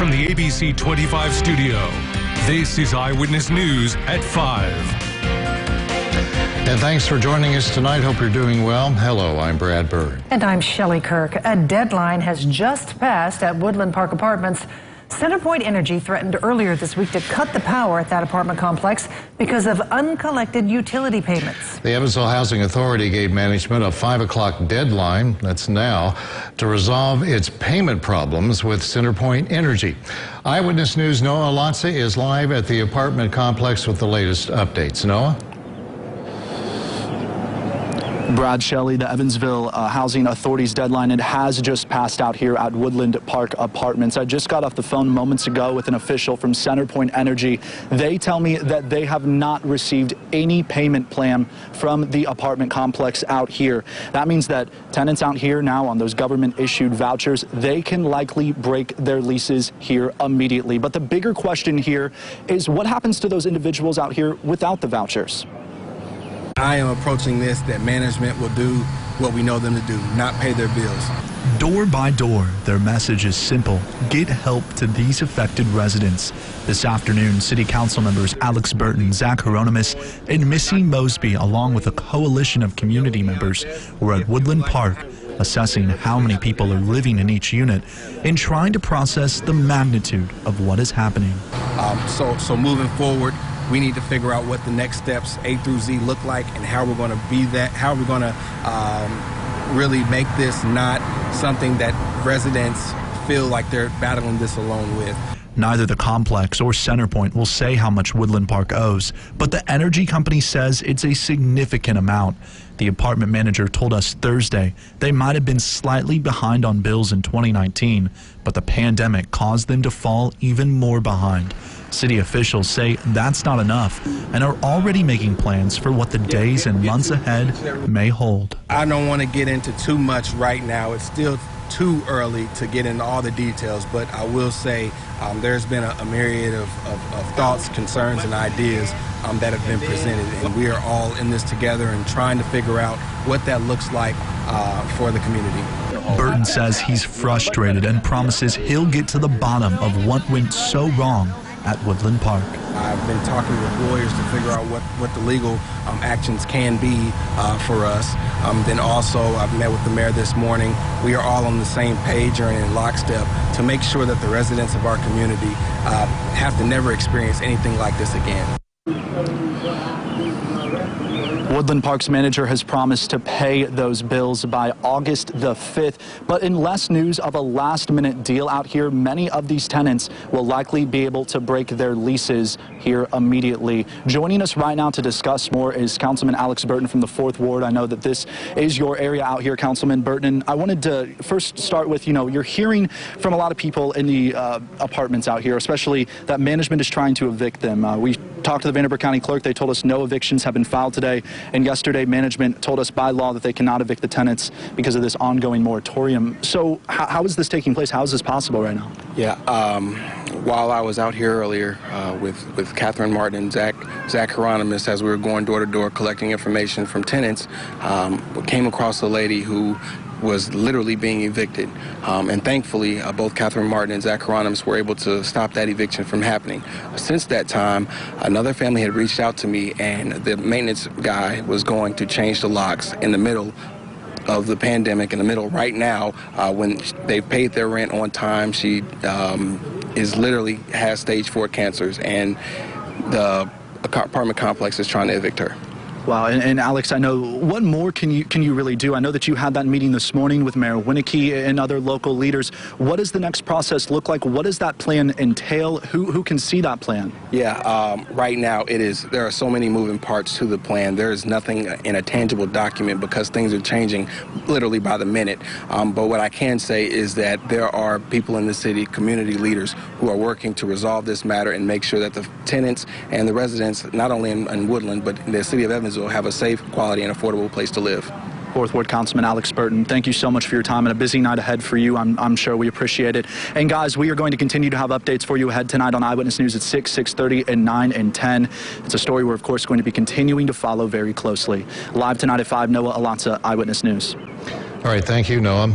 from the ABC 25 studio. This is Eyewitness News at 5. And thanks for joining us tonight. Hope you're doing well. Hello, I'm Brad Bird. And I'm Shelley Kirk. A deadline has just passed at Woodland Park Apartments. CenterPoint Energy threatened earlier this week to cut the power at that apartment complex because of uncollected utility payments. The Evansville Housing Authority gave management a 5 o'clock deadline, that's now, to resolve its payment problems with CenterPoint Energy. Eyewitness News' Noah Alonso is live at the apartment complex with the latest updates. Noah? Brad, Shelley, the Evansville Housing Authority's deadline, it has just passed out here at Woodland Park Apartments. I just got off the phone moments ago with an official from CenterPoint Energy. They tell me that they have not received any payment plan from the apartment complex out here. That means that tenants out here now on those government-issued vouchers, they can likely break their leases here immediately. But the bigger question here is what happens to those individuals out here without the vouchers? I am approaching this that management will do what we know them to do, not pay their bills. Door by door, their message is simple. Get help to these affected residents. This afternoon, City Council members Alex Burton, Zach Hieronymus, and Missy Mosby, along with a coalition of community members, were at Woodland Park assessing how many people are living in each unit and trying to process the magnitude of what is happening. So moving forward, we need to figure out what the next steps A through Z look like and how we're going to be that, how we're going to really make this not something that residents feel like they're battling this alone with. Neither the complex or CenterPoint will say how much Woodland Park owes, but the energy company says it's a significant amount. The apartment manager told us Thursday they might have been slightly behind on bills in 2019, but the pandemic caused them to fall even more behind. City officials say that's not enough and are already making plans for what the days and months ahead may hold. I don't want to get into too much right now. It's still too early to get into all the details, but I will say there's been a myriad of thoughts, concerns, and ideas that have been presented, and we are all in this together and trying to figure out what that looks like for the community. Burton says he's frustrated and promises he'll get to the bottom of what went so wrong at Woodland Park. I've been talking with lawyers to figure out what the legal actions can be for us. Then also I've met with the mayor this morning. We are all on the same page or in lockstep to make sure that the residents of our community have to never experience anything like this again. Woodland Park's manager has promised to pay those bills by August the 5th, but in less news of a last-minute deal out here, many of these tenants will likely be able to break their leases here immediately. Joining us right now to discuss more is Councilman Alex Burton from the 4th Ward. I know that this is your area out here, Councilman Burton. I wanted to first start with, you're hearing from a lot of people in the apartments out here, especially that management is trying to evict them. We talked to the Vanderbilt County Clerk. They told us no evictions have been filed today. And yesterday, management told us by law that they cannot evict the tenants because of this ongoing moratorium. So how is this taking place? How is this possible right now? Yeah, while I was out here earlier with Catherine Martin and Zach Hieronymus, as we were going door to door collecting information from tenants, we came across a lady who was literally being evicted. And thankfully, both Catherine Martin and Zach Hieronymus were able to stop that eviction from happening. Since that time, another family had reached out to me, and the maintenance guy was going to change the locks in the middle of the pandemic, in the middle right now, when they paid their rent on time. She is literally has stage 4 cancers, and the apartment complex is trying to evict her. Wow, and Alex, I know, what more can you really do? I know that you had that meeting this morning with Mayor Winnicky and other local leaders. What does the next process look like? What does that plan entail? Who can see that plan? Yeah, right now there are so many moving parts to the plan. There is nothing in a tangible document because things are changing literally by the minute. But what I can say is that there are people in the city, community leaders, who are working to resolve this matter and make sure that the tenants and the residents, not only in Woodland, but in the city of Evansville, have a safe, quality, and affordable place to live. 4th Ward Councilman Alex Burton, thank you so much for your time and a busy night ahead for you. I'm sure we appreciate it. And guys, we are going to continue to have updates for you ahead tonight on Eyewitness News at 6, 6:30, and 9 and 10. It's a story we're, of course, going to be continuing to follow very closely. Live tonight at 5, Noah Alonso, Eyewitness News. All right, thank you, Noah.